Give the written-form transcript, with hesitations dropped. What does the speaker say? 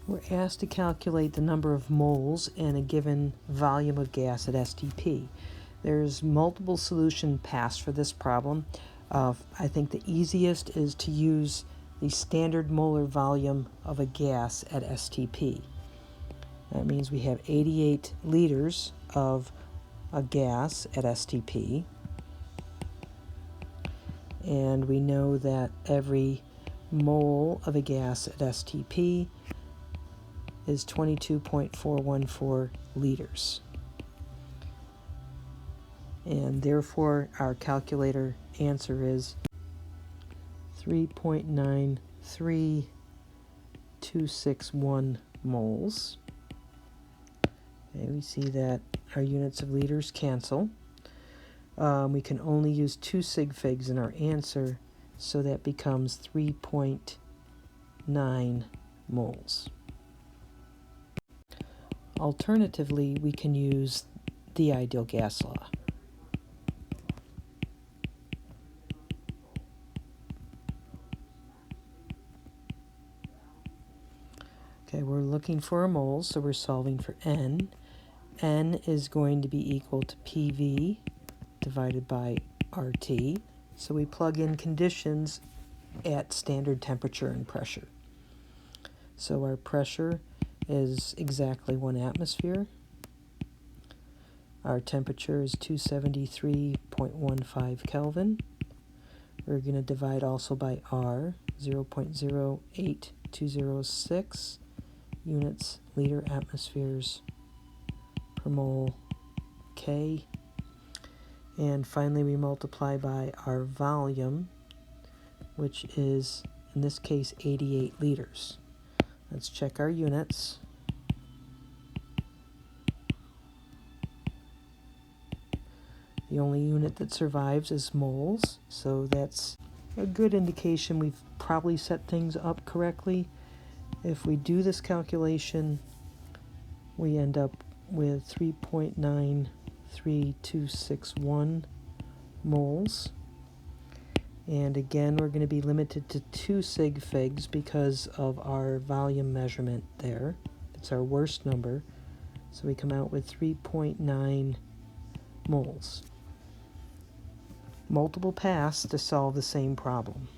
We're asked to calculate the number of moles in a given volume of gas at STP. There's multiple solution paths for this problem. I think the easiest is to use the standard molar volume of a gas at STP. That means we have 88 liters of a gas at STP. And we know that every mole of a gas at STP is 22.414 liters. And therefore, our calculator answer is 3.93261 moles. Okay, we see that our units of liters cancel. We can only use 2 sig figs in our answer, so that becomes 3.9 moles. Alternatively, we can use the ideal gas law. Okay, we're looking for a mole, so we're solving for N. N is going to be equal to PV divided by RT. So we plug in conditions at standard temperature and pressure. So our pressure is exactly 1 atmosphere. Our temperature is 273.15 Kelvin. We're going to divide also by R, 0.08206 units liter atmospheres per mole K. And finally we multiply by our volume, which is in this case 88 liters. Let's check our units. The only unit that survives is moles, so that's a good indication we've probably set things up correctly. If we do this calculation, we end up with 3.93261 moles. And again, we're going to be limited to 2 sig figs because of our volume measurement there. It's our worst number. So we come out with 3.9 moles. Multiple paths to solve the same problem.